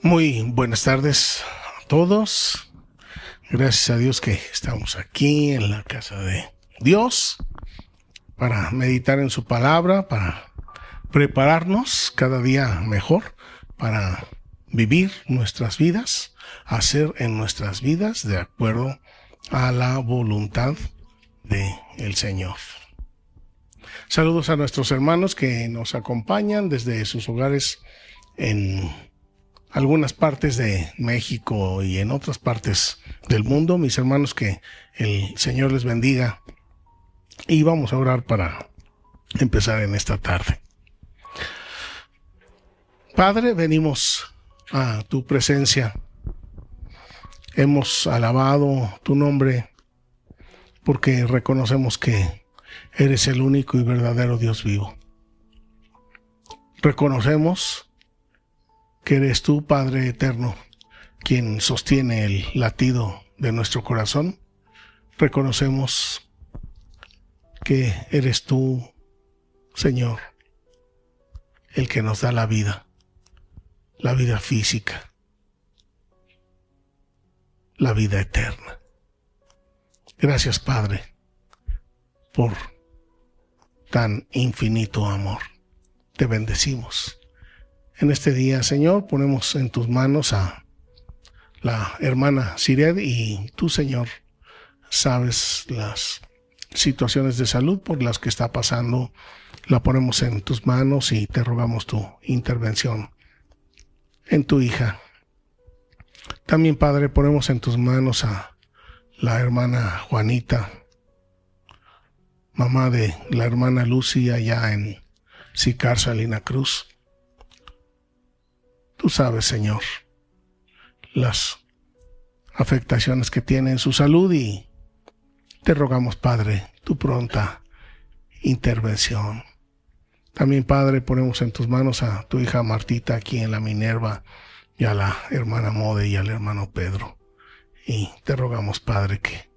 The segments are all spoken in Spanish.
Muy buenas tardes a todos. Gracias a Dios que estamos aquí en la casa de Dios para meditar en su palabra, para prepararnos cada día mejor para vivir nuestras vidas, hacer en nuestras vidas de acuerdo a la voluntad del Señor. Saludos a nuestros hermanos que nos acompañan desde sus hogares en algunas partes de México y en otras partes del mundo. Mis hermanos, que el Señor les bendiga. Y vamos a orar para empezar en esta tarde. Padre, venimos a tu presencia. Hemos alabado tu nombre porque reconocemos que eres el único y verdadero Dios vivo. Reconocemos que eres tú, Padre eterno, quien sostiene el latido de nuestro corazón. Reconocemos que eres tú, Señor, el que nos da la vida física, la vida eterna. Gracias, Padre, por tan infinito amor. Te bendecimos. En este día, Señor, ponemos en tus manos a la hermana Sired y tú, Señor, sabes las situaciones de salud por las que está pasando. La ponemos en tus manos y te rogamos tu intervención en tu hija. También, Padre, ponemos en tus manos a la hermana Juanita, mamá de la hermana Lucy allá en Sicar, Salina Cruz. Tú sabes, Señor, las afectaciones que tiene en su salud y te rogamos, Padre, tu pronta intervención. También, Padre, ponemos en tus manos a tu hija Martita aquí en la Minerva y a la hermana Mode y al hermano Pedro. Y te rogamos, Padre, que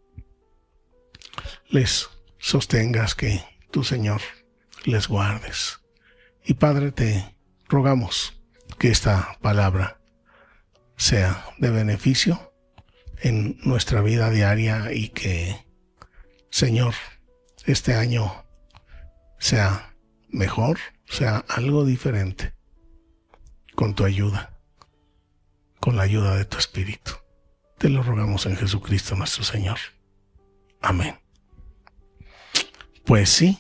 les sostengas, que tú, Señor, les guardes. Y, Padre, te rogamos que esta palabra sea de beneficio en nuestra vida diaria y que, Señor, este año sea mejor, sea algo diferente, con tu ayuda, con la ayuda de tu Espíritu. Te lo rogamos en Jesucristo nuestro Señor. Amén. Pues sí,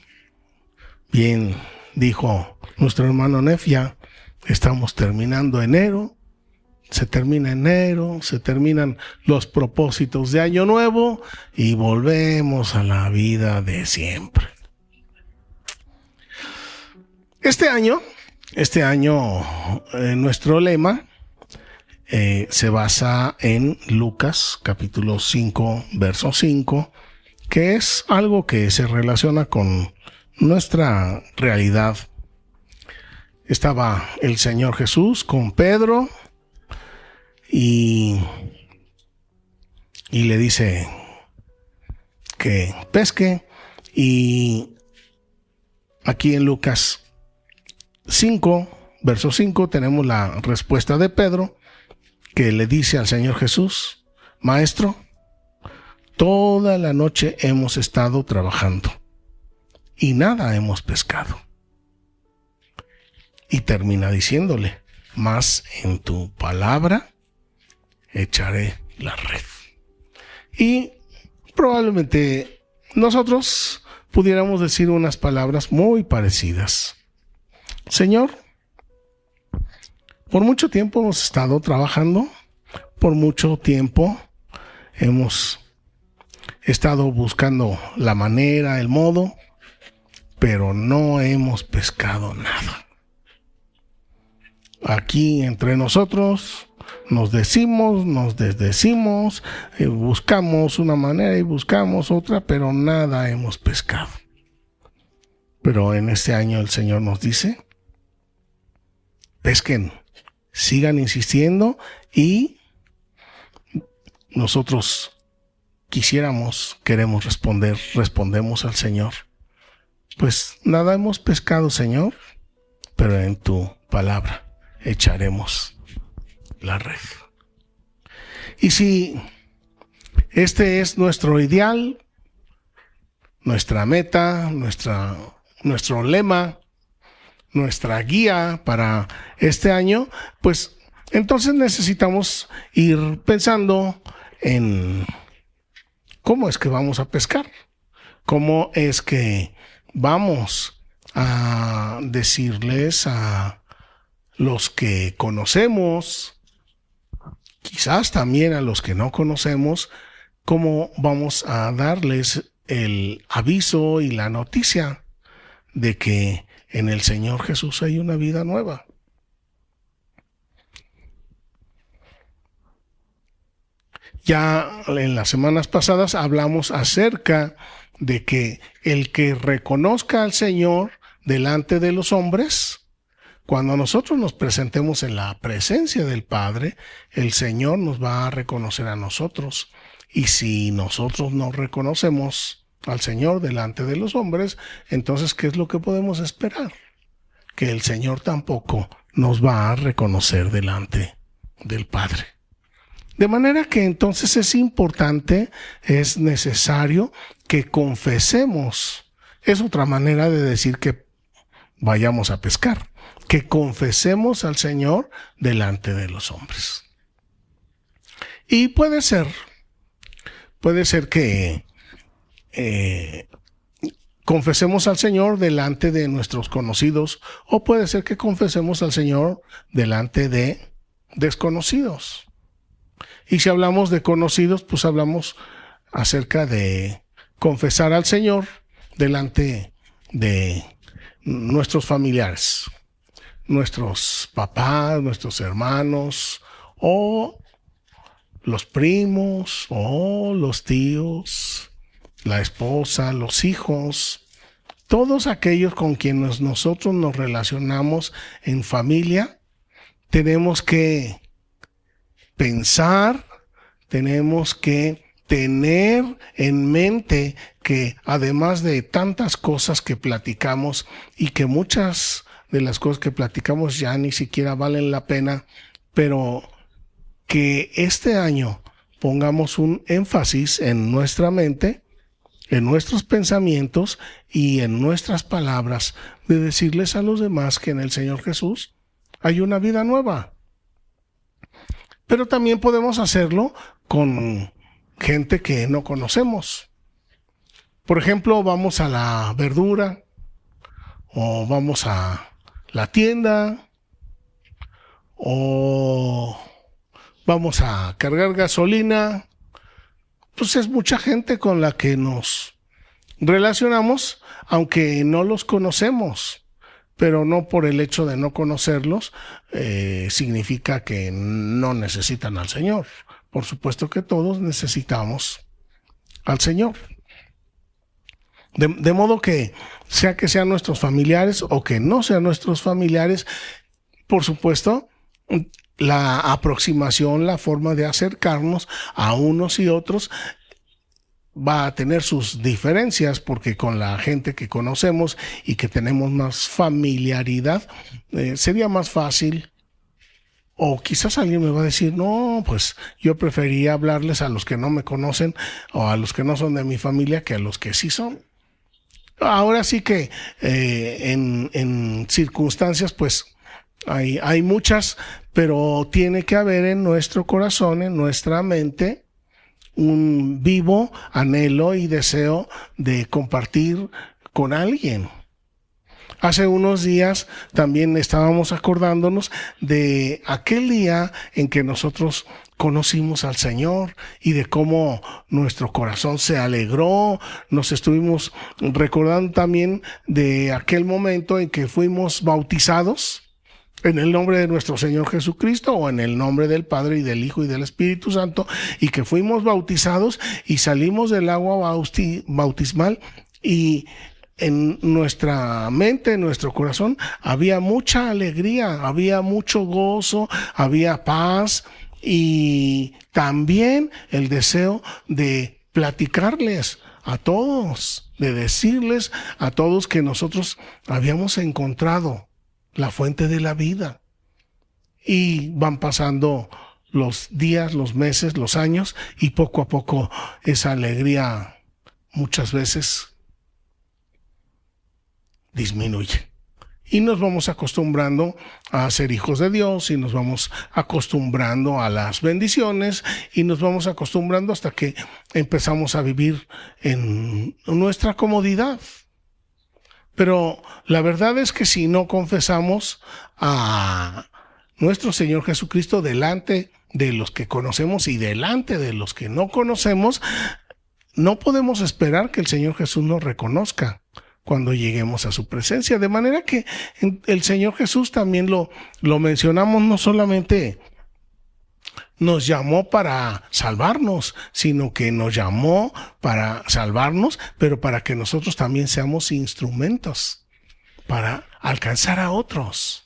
bien dijo nuestro hermano Nef, ya estamos terminando enero, se termina enero, se terminan los propósitos de Año Nuevo y volvemos a la vida de siempre. Este año, nuestro lema se basa en Lucas capítulo 5, verso 5, que es algo que se relaciona con nuestra realidad. Estaba el Señor Jesús con Pedro y le dice que pesque, y aquí en Lucas 5, verso 5, tenemos la respuesta de Pedro, que le dice al Señor Jesús: Maestro, toda la noche hemos estado trabajando y nada hemos pescado. Y termina diciéndole: mas en tu palabra echaré la red. Y probablemente nosotros pudiéramos decir unas palabras muy parecidas. Señor, por mucho tiempo hemos estado trabajando, por mucho tiempo hemos estado buscando la manera, el modo, pero no hemos pescado nada. Aquí entre nosotros nos decimos, nos desdecimos, buscamos una manera y buscamos otra, pero nada hemos pescado. Pero en este año el Señor nos dice: pesquen, sigan insistiendo, y nosotros queremos respondemos al Señor: pues nada hemos pescado, Señor, pero en tu palabra echaremos la red. Y si este es nuestro ideal, nuestra meta, nuestro lema, nuestra guía para este año, pues entonces necesitamos ir pensando en cómo es que vamos a pescar, cómo es que vamos a decirles a los que conocemos, quizás también a los que no conocemos, cómo vamos a darles el aviso y la noticia de que en el Señor Jesús hay una vida nueva. Ya en las semanas pasadas hablamos acerca de que el que reconozca al Señor delante de los hombres, cuando nosotros nos presentemos en la presencia del Padre, el Señor nos va a reconocer a nosotros. Y si nosotros no reconocemos al Señor delante de los hombres, entonces, ¿qué es lo que podemos esperar? Que el Señor tampoco nos va a reconocer delante del Padre. De manera que entonces es importante, es necesario que confesemos. Es otra manera de decir que vayamos a pescar, que confesemos al Señor delante de los hombres. Y puede ser que confesemos al Señor delante de nuestros conocidos, o puede ser que confesemos al Señor delante de desconocidos. Y si hablamos de conocidos, pues hablamos acerca de confesar al Señor delante de nuestros familiares, nuestros papás, nuestros hermanos, o los primos, o los tíos, la esposa, los hijos, todos aquellos con quienes nosotros nos relacionamos en familia. Tenemos que pensar, tenemos que tener en mente que además de tantas cosas que platicamos, y que muchas de las cosas que platicamos ya ni siquiera valen la pena, pero que este año pongamos un énfasis en nuestra mente, en nuestros pensamientos y en nuestras palabras, de decirles a los demás que en el Señor Jesús hay una vida nueva. Pero también podemos hacerlo con gente que no conocemos. Por ejemplo, vamos a la verdura, o vamos a la tienda, o vamos a cargar gasolina. Pues es mucha gente con la que nos relacionamos, aunque no los conocemos. Pero no por el hecho de no conocerlos significa que no necesitan al Señor. Por supuesto que todos necesitamos al Señor. De modo que sean nuestros familiares o que no sean nuestros familiares, por supuesto, la aproximación, la forma de acercarnos a unos y otros va a tener sus diferencias, porque con la gente que conocemos y que tenemos más familiaridad, sería más fácil. O quizás alguien me va a decir, no, pues yo preferiría hablarles a los que no me conocen o a los que no son de mi familia que a los que sí son. Ahora sí que en circunstancias pues hay muchas, pero tiene que haber en nuestro corazón, en nuestra mente, un vivo anhelo y deseo de compartir con alguien. Hace unos días también estábamos acordándonos de aquel día en que nosotros conocimos al Señor y de cómo nuestro corazón se alegró. Nos estuvimos recordando también de aquel momento en que fuimos bautizados en el nombre de nuestro Señor Jesucristo, o en el nombre del Padre y del Hijo y del Espíritu Santo, y que fuimos bautizados y salimos del agua bautismal, y en nuestra mente, en nuestro corazón, había mucha alegría, había mucho gozo, había paz, y también el deseo de platicarles a todos, de decirles a todos que nosotros habíamos encontrado la fuente de la vida, y van pasando los días, los meses, los años, y poco a poco esa alegría muchas veces disminuye. Y nos vamos acostumbrando a ser hijos de Dios, y nos vamos acostumbrando a las bendiciones, y nos vamos acostumbrando hasta que empezamos a vivir en nuestra comodidad. Pero la verdad es que si no confesamos a nuestro Señor Jesucristo delante de los que conocemos y delante de los que no conocemos, no podemos esperar que el Señor Jesús nos reconozca cuando lleguemos a su presencia. De manera que el Señor Jesús también lo mencionamos, no solamente nos llamó para salvarnos, sino que nos llamó para salvarnos, pero para que nosotros también seamos instrumentos para alcanzar a otros.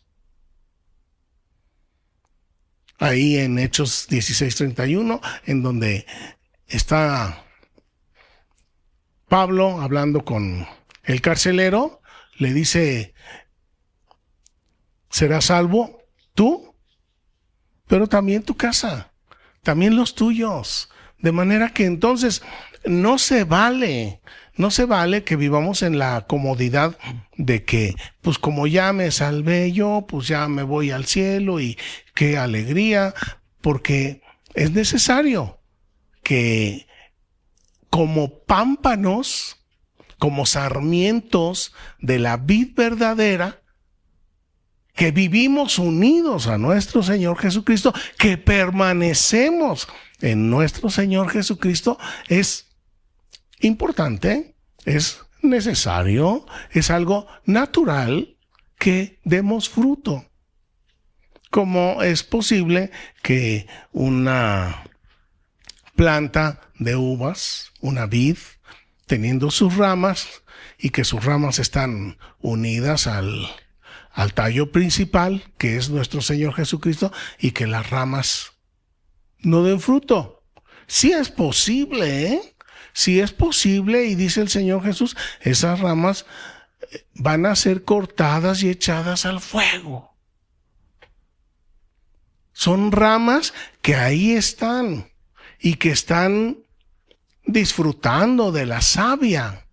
Ahí en Hechos 16:31, en donde está Pablo hablando con el carcelero, le dice: serás salvo tú, pero también tu casa, también los tuyos. De manera que entonces no se vale que vivamos en la comodidad de que, pues como ya me salvé yo, pues ya me voy al cielo y qué alegría, porque es necesario que como pámpanos, como sarmientos de la vid verdadera, que vivimos unidos a nuestro Señor Jesucristo, que permanecemos en nuestro Señor Jesucristo, es importante, es necesario, es algo natural que demos fruto. ¿Cómo es posible que una planta de uvas, una vid, teniendo sus ramas y que sus ramas están unidas al tallo principal, que es nuestro Señor Jesucristo, y que las ramas no den fruto? Sí es posible, ¿eh? Sí es posible, y dice el Señor Jesús, esas ramas van a ser cortadas y echadas al fuego. Son ramas que ahí están y que están disfrutando de la savia,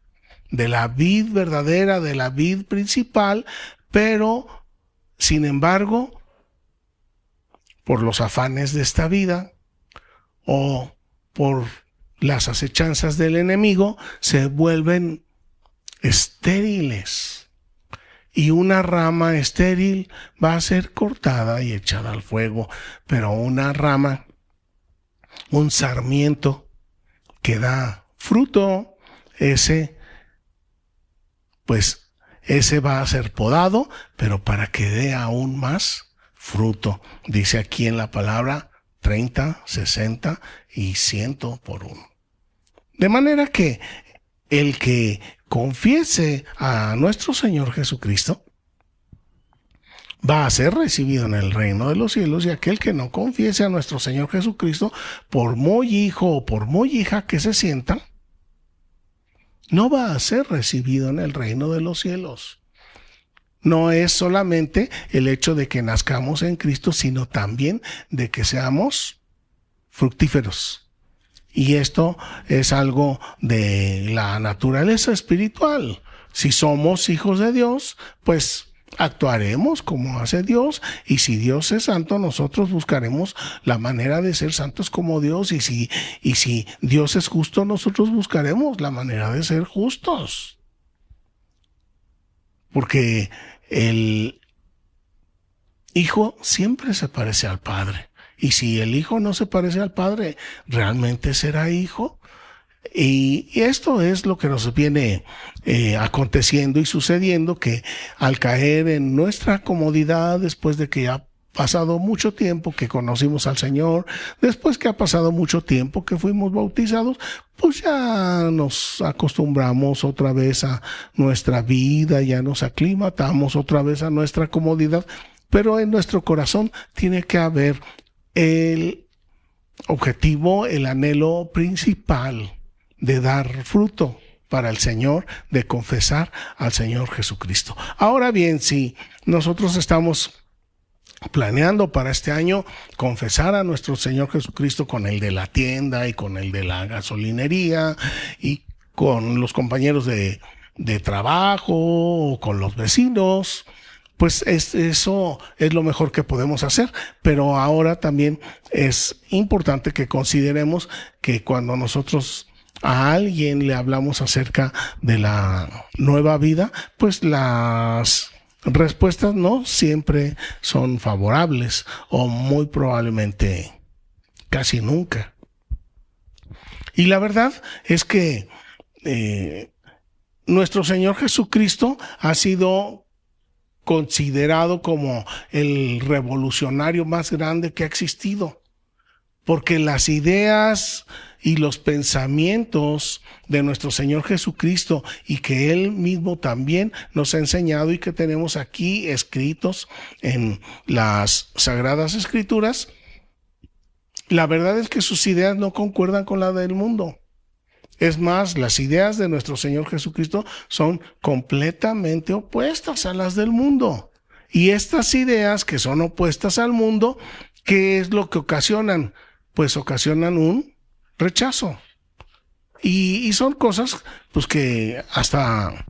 de la vid verdadera, de la vid principal, pero, sin embargo, por los afanes de esta vida o por las acechanzas del enemigo, se vuelven estériles. Y una rama estéril va a ser cortada y echada al fuego, pero una rama, un sarmiento que da fruto, ese va a ser podado, pero para que dé aún más fruto. Dice aquí en la palabra 30, 60 y 100 por uno. De manera que el que confiese a nuestro Señor Jesucristo va a ser recibido en el reino de los cielos, y aquel que no confiese a nuestro Señor Jesucristo, por muy hijo o por muy hija que se sienta, no va a ser recibido en el reino de los cielos. No es solamente el hecho de que nazcamos en Cristo, sino también de que seamos fructíferos. Y esto es algo de la naturaleza espiritual. Si somos hijos de Dios, pues actuaremos como hace Dios, y si Dios es santo, nosotros buscaremos la manera de ser santos como Dios, y si Dios es justo, nosotros buscaremos la manera de ser justos. Porque el Hijo siempre se parece al Padre. Y si el Hijo no se parece al Padre, ¿realmente será hijo? Y esto es lo que nos viene aconteciendo y sucediendo, que al caer en nuestra comodidad, después de que ya ha pasado mucho tiempo que conocimos al Señor, después que ha pasado mucho tiempo que fuimos bautizados, pues ya nos acostumbramos otra vez a nuestra vida, ya nos aclimatamos otra vez a nuestra comodidad, pero en nuestro corazón tiene que haber el objetivo, el anhelo principal de dar fruto para el Señor, de confesar al Señor Jesucristo. Ahora bien, si nosotros estamos planeando para este año confesar a nuestro Señor Jesucristo con el de la tienda y con el de la gasolinería y con los compañeros de trabajo o con los vecinos. Pues eso es lo mejor que podemos hacer, pero ahora también es importante que consideremos que cuando nosotros a alguien le hablamos acerca de la nueva vida, pues las respuestas no siempre son favorables o muy probablemente casi nunca. Y la verdad es que nuestro Señor Jesucristo ha sido considerado como el revolucionario más grande que ha existido, porque las ideas y los pensamientos de nuestro Señor Jesucristo y que Él mismo también nos ha enseñado y que tenemos aquí escritos en las Sagradas Escrituras, la verdad es que sus ideas no concuerdan con la del mundo. Es más, las ideas de nuestro Señor Jesucristo son completamente opuestas a las del mundo. Y estas ideas que son opuestas al mundo, ¿qué es lo que ocasionan? Pues ocasionan un rechazo. Y son cosas pues que hasta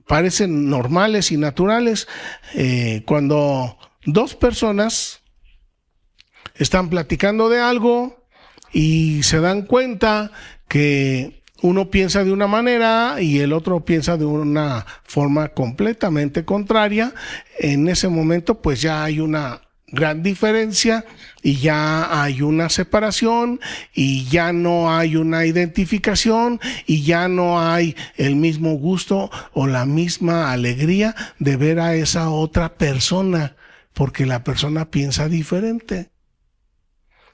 parecen normales y naturales. Cuando dos personas están platicando de algo y se dan cuenta que uno piensa de una manera y el otro piensa de una forma completamente contraria, en ese momento pues ya hay una gran diferencia y ya hay una separación y ya no hay una identificación y ya no hay el mismo gusto o la misma alegría de ver a esa otra persona, porque la persona piensa diferente.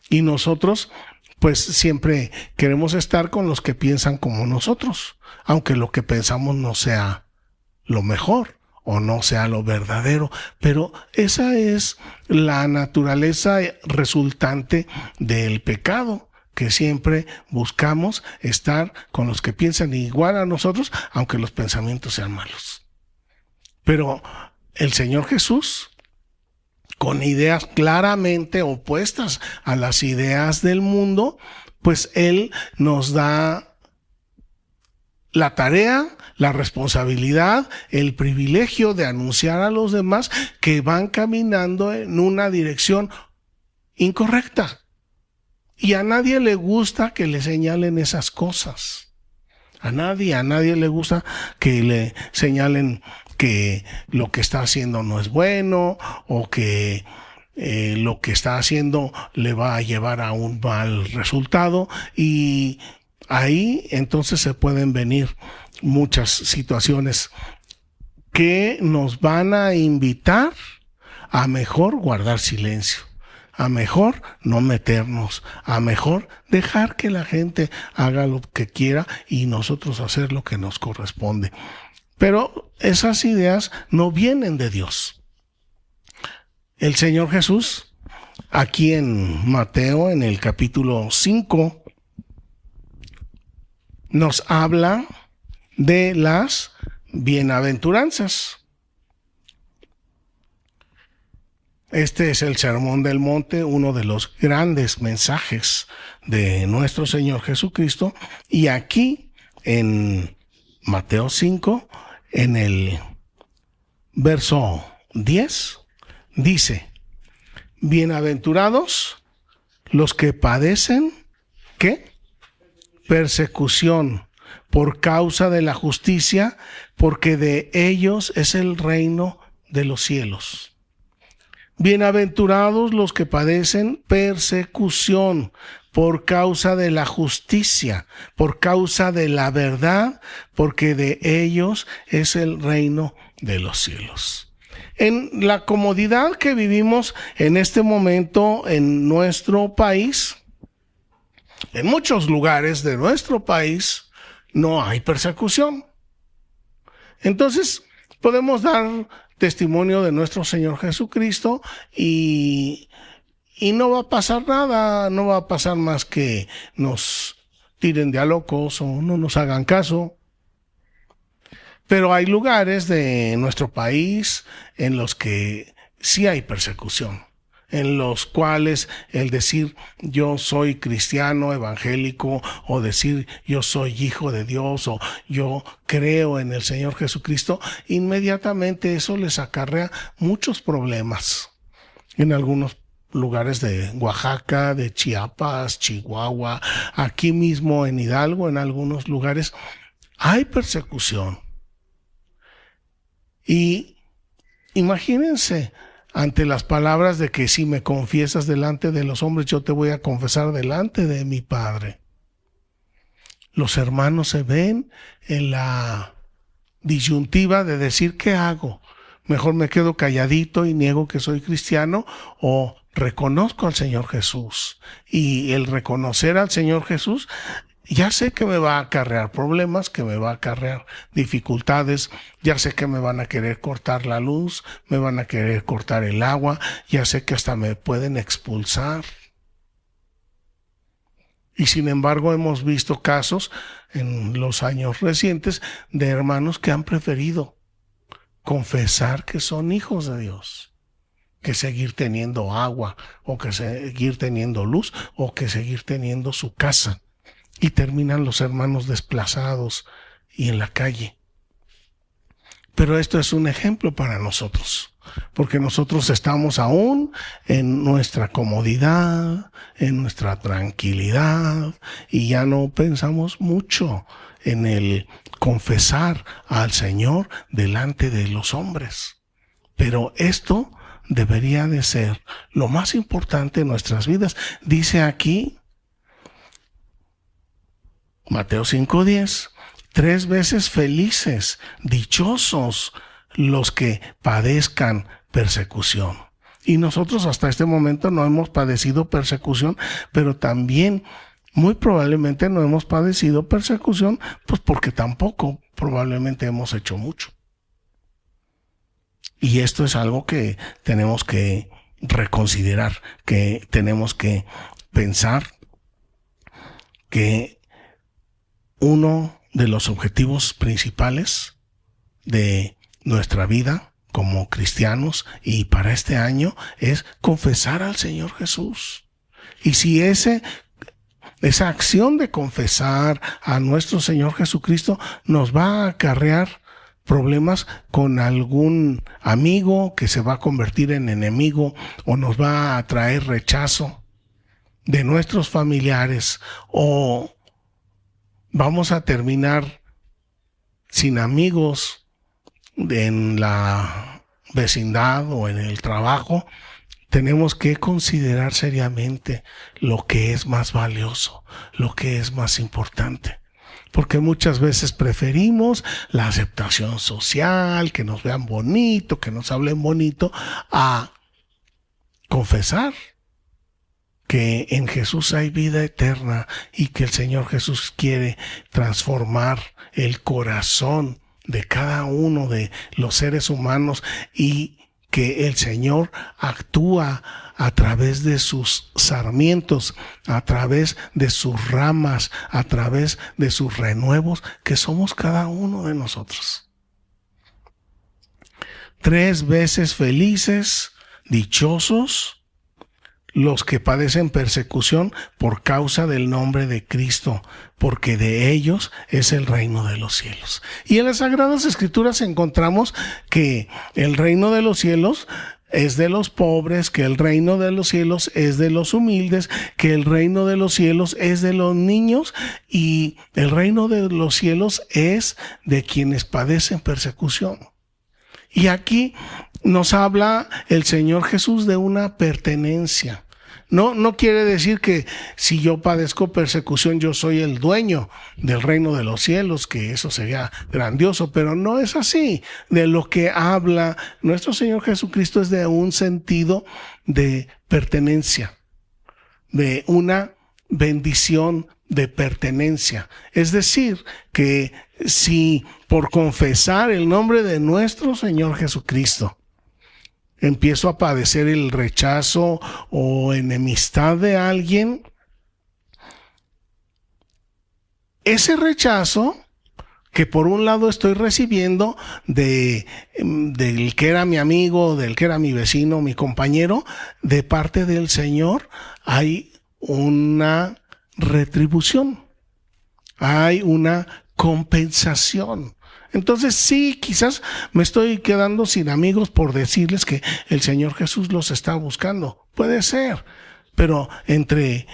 Y nosotros pues siempre queremos estar con los que piensan como nosotros, aunque lo que pensamos no sea lo mejor o no sea lo verdadero, pero esa es la naturaleza resultante del pecado, que siempre buscamos estar con los que piensan igual a nosotros, aunque los pensamientos sean malos. Pero el Señor Jesús, con ideas claramente opuestas a las ideas del mundo, pues Él nos da la tarea, la responsabilidad, el privilegio de anunciar a los demás que van caminando en una dirección incorrecta. Y a nadie le gusta que le señalen esas cosas. A nadie le gusta que le señalen que lo que está haciendo no es bueno o que lo que está haciendo le va a llevar a un mal resultado, y ahí entonces se pueden venir muchas situaciones que nos van a invitar a mejor guardar silencio, a mejor no meternos, a mejor dejar que la gente haga lo que quiera y nosotros hacer lo que nos corresponde. Pero esas ideas no vienen de Dios. El Señor Jesús, aquí en Mateo, en el capítulo 5, nos habla de las bienaventuranzas. Este es el Sermón del Monte, uno de los grandes mensajes de nuestro Señor Jesucristo. Y aquí, en Mateo 5, en el verso 10, dice: bienaventurados los que padecen, ¿qué? Persecución por causa de la justicia, porque de ellos es el reino de los cielos. Bienaventurados los que padecen persecución por causa de la justicia, por causa de la verdad, porque de ellos es el reino de los cielos. En la comodidad que vivimos en este momento en nuestro país, en muchos lugares de nuestro país, no hay persecución. Entonces, podemos dar testimonio de nuestro Señor Jesucristo y no va a pasar nada, no va a pasar más que nos tiren de a locos o no nos hagan caso. Pero hay lugares de nuestro país en los que sí hay persecución, en los cuales el decir yo soy cristiano evangélico, o decir yo soy hijo de Dios, o yo creo en el Señor Jesucristo, inmediatamente eso les acarrea muchos problemas. En algunos lugares de Oaxaca, de Chiapas, Chihuahua, aquí mismo en Hidalgo, en algunos lugares hay persecución. Y imagínense, ante las palabras de que si me confiesas delante de los hombres, yo te voy a confesar delante de mi Padre. Los hermanos se ven en la disyuntiva de decir, ¿qué hago? Mejor me quedo calladito y niego que soy cristiano, o reconozco al Señor Jesús. Y el reconocer al Señor Jesús, ya sé que me va a acarrear problemas, que me va a acarrear dificultades, ya sé que me van a querer cortar la luz, me van a querer cortar el agua, ya sé que hasta me pueden expulsar. Y sin embargo hemos visto casos en los años recientes de hermanos que han preferido confesar que son hijos de Dios, que seguir teniendo agua, o que seguir teniendo luz, o que seguir teniendo su casa. Y terminan los hermanos desplazados y en la calle. Pero esto es un ejemplo para nosotros, porque nosotros estamos aún en nuestra comodidad, en nuestra tranquilidad, y ya no pensamos mucho en el confesar al Señor delante de los hombres. Pero esto debería de ser lo más importante en nuestras vidas. Dice aquí Mateo 5:10, 3 veces felices, dichosos los que padezcan persecución. Y nosotros hasta este momento no hemos padecido persecución, pero también muy probablemente no hemos padecido persecución, pues porque tampoco probablemente hemos hecho mucho. Y esto es algo que tenemos que reconsiderar, que tenemos que pensar, que uno de los objetivos principales de nuestra vida como cristianos y para este año es confesar al Señor Jesús. Y si esa acción de confesar a nuestro Señor Jesucristo nos va a acarrear problemas con algún amigo que se va a convertir en enemigo, o nos va a traer rechazo de nuestros familiares, o vamos a terminar sin amigos en la vecindad o en el trabajo, tenemos que considerar seriamente lo que es más valioso, lo que es más importante. Porque muchas veces preferimos la aceptación social, que nos vean bonito, que nos hablen bonito, a confesar que en Jesús hay vida eterna y que el Señor Jesús quiere transformar el corazón de cada uno de los seres humanos, y que el Señor actúa a través de sus sarmientos, a través de sus ramas, a través de sus renuevos, que somos cada uno de nosotros. 3 veces felices, dichosos los que padecen persecución por causa del nombre de Cristo, porque de ellos es el reino de los cielos. Y en las Sagradas Escrituras encontramos que el reino de los cielos es de los pobres, que el reino de los cielos es de los humildes, que el reino de los cielos es de los niños, y el reino de los cielos es de quienes padecen persecución. Y aquí nos habla el Señor Jesús de una pertenencia. No quiere decir que si yo padezco persecución yo soy el dueño del reino de los cielos, que eso sería grandioso, pero no es así. De lo que habla nuestro Señor Jesucristo es de un sentido de pertenencia, de una bendición de pertenencia. Es decir, que si por confesar el nombre de nuestro Señor Jesucristo empiezo a padecer el rechazo o enemistad de alguien, ese rechazo que por un lado estoy recibiendo del que era mi amigo, del que era mi vecino, mi compañero, de parte del Señor hay una retribución, hay una compensación. Entonces sí, quizás me estoy quedando sin amigos por decirles que el Señor Jesús los está buscando. Puede ser, pero entre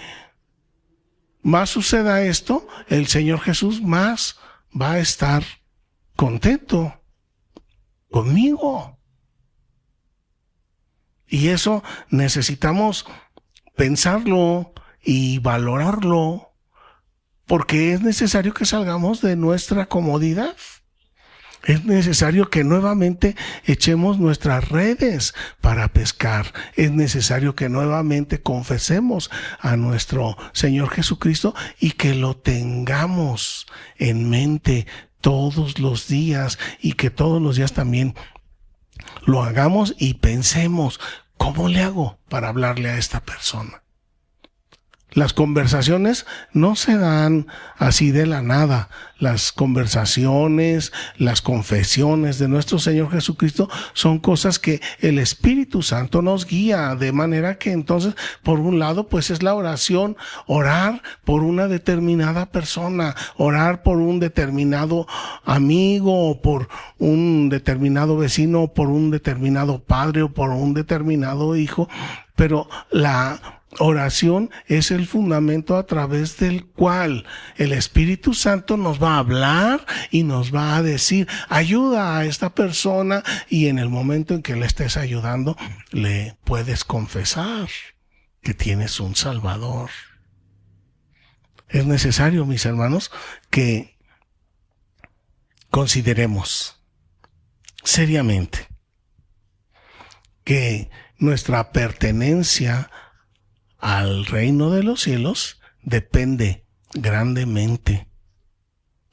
más suceda esto, el Señor Jesús más va a estar contento conmigo. Y eso necesitamos pensarlo y valorarlo, porque es necesario que salgamos de nuestra comodidad. Es necesario que nuevamente echemos nuestras redes para pescar. Es necesario que nuevamente confesemos a nuestro Señor Jesucristo y que lo tengamos en mente todos los días, y que todos los días también lo hagamos y pensemos, ¿cómo le hago para hablarle a esta persona? Las conversaciones no se dan así de la nada. Las conversaciones, las confesiones de nuestro Señor Jesucristo son cosas que el Espíritu Santo nos guía, de manera que entonces, por un lado, pues es la oración, orar por una determinada persona, orar por un determinado amigo, o por un determinado vecino, o por un determinado padre, o por un determinado hijo, pero la oración es el fundamento a través del cual el Espíritu Santo nos va a hablar y nos va a decir, ayuda a esta persona, y en el momento en que le estés ayudando, le puedes confesar que tienes un Salvador. Es necesario, mis hermanos, que consideremos seriamente que nuestra pertenencia al reino de los cielos depende grandemente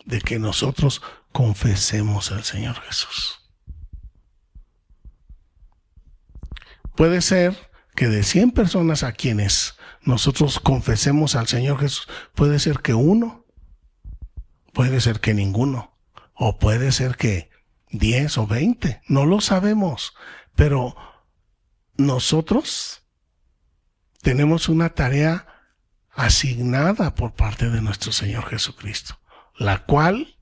de que nosotros confesemos al Señor Jesús. Puede ser que de 100 personas a quienes nosotros confesemos al Señor Jesús, puede ser que uno, puede ser que ninguno, o puede ser que 10 o 20, no lo sabemos, pero nosotros tenemos una tarea asignada por parte de nuestro Señor Jesucristo, la cual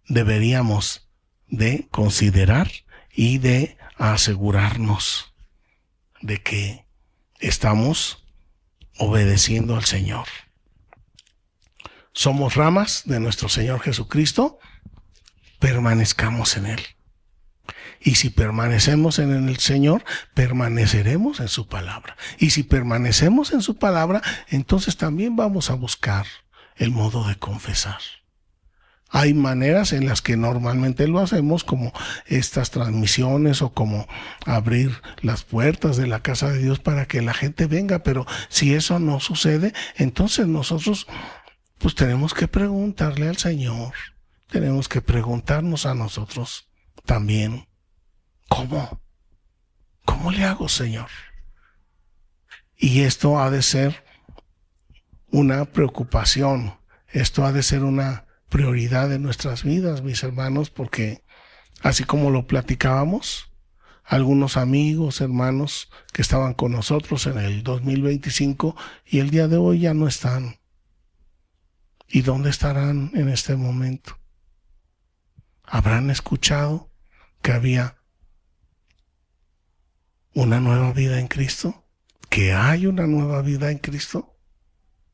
deberíamos de considerar y de asegurarnos de que estamos obedeciendo al Señor. Somos ramas de nuestro Señor Jesucristo, permanezcamos en Él. Y si permanecemos en el Señor, permaneceremos en su palabra. Y si permanecemos en su palabra, entonces también vamos a buscar el modo de confesar. Hay maneras en las que normalmente lo hacemos, como estas transmisiones, o como abrir las puertas de la casa de Dios para que la gente venga. Pero si eso no sucede, entonces nosotros pues tenemos que preguntarle al Señor. Tenemos que preguntarnos a nosotros también. ¿Cómo le hago, Señor? Y esto ha de ser una preocupación, esto ha de ser una prioridad de nuestras vidas, mis hermanos, porque así como lo platicábamos, algunos amigos, hermanos que estaban con nosotros en el 2025 y el día de hoy ya no están. ¿Y dónde estarán en este momento? ¿Habrán escuchado que había una nueva vida en Cristo? ¿Que hay una nueva vida en Cristo?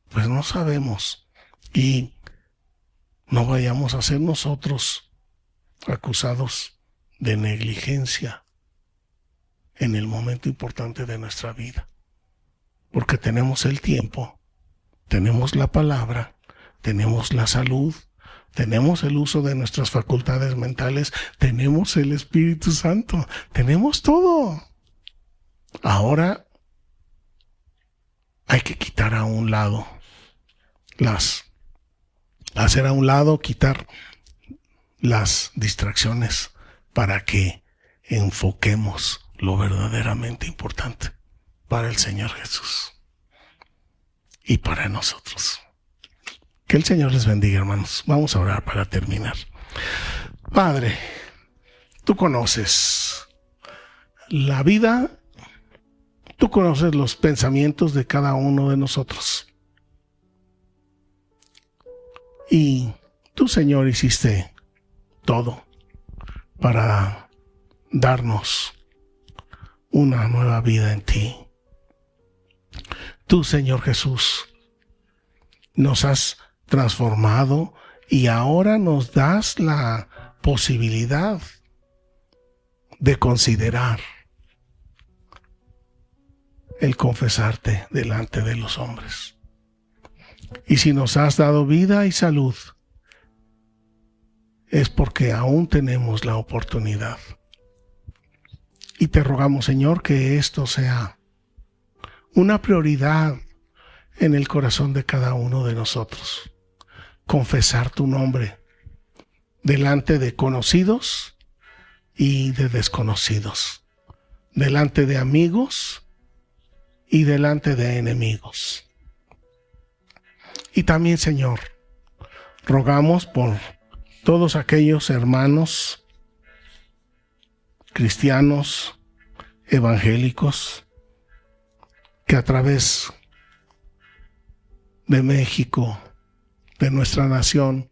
Pues no sabemos. Y no vayamos a ser nosotros acusados de negligencia en el momento importante de nuestra vida. Porque tenemos el tiempo, tenemos la palabra, tenemos la salud, tenemos el uso de nuestras facultades mentales, tenemos el Espíritu Santo, tenemos todo. Ahora hay que quitar a un lado quitar las distracciones para que enfoquemos lo verdaderamente importante para el Señor Jesús y para nosotros. Que el Señor les bendiga, hermanos. Vamos a orar para terminar. Padre, tú conoces la vida, tú conoces los pensamientos de cada uno de nosotros. Y tú, Señor, hiciste todo para darnos una nueva vida en ti. Tú, Señor Jesús, nos has transformado y ahora nos das la posibilidad de considerar el confesarte delante de los hombres. Y si nos has dado vida y salud, es porque aún tenemos la oportunidad. Y te rogamos, Señor, que esto sea una prioridad en el corazón de cada uno de nosotros. Confesar tu nombre delante de conocidos y de desconocidos, delante de amigos y delante de enemigos. Y también, Señor, rogamos por todos aquellos hermanos cristianos, evangélicos, que a través de México, de nuestra nación,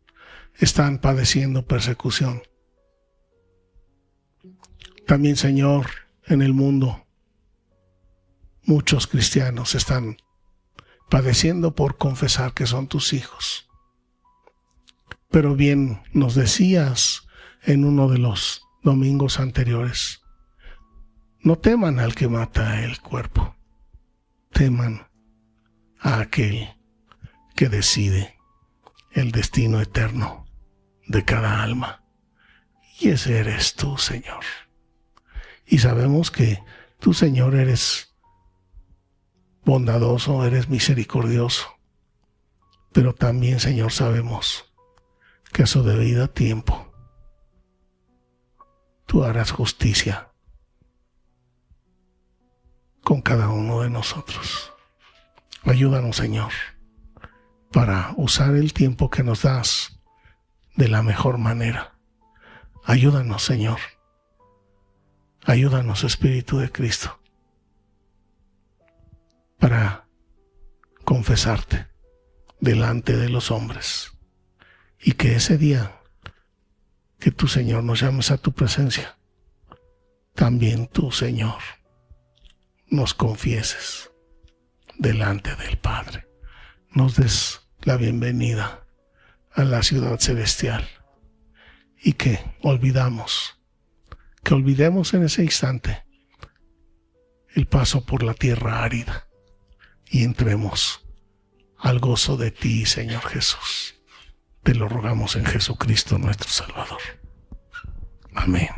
están padeciendo persecución. También, Señor, en el mundo, muchos cristianos están padeciendo por confesar que son tus hijos. Pero bien nos decías en uno de los domingos anteriores, no teman al que mata el cuerpo, teman a aquel que decide el destino eterno de cada alma. Y ese eres tú, Señor. Y sabemos que tú, Señor, eres bondadoso, eres misericordioso. Pero también, Señor, sabemos que a su debido tiempo tú harás justicia con cada uno de nosotros. Ayúdanos, Señor, para usar el tiempo que nos das de la mejor manera. Ayúdanos, Señor. Ayúdanos, Espíritu de Cristo, para confesarte delante de los hombres. Y que ese día que tú, Señor, nos llames a tu presencia, también tú, Señor, nos confieses delante del Padre. Nos des la bienvenida a la ciudad celestial y que olvidemos en ese instante el paso por la tierra árida y entremos al gozo de ti, Señor Jesús. Te lo rogamos en Jesucristo nuestro Salvador. Amén.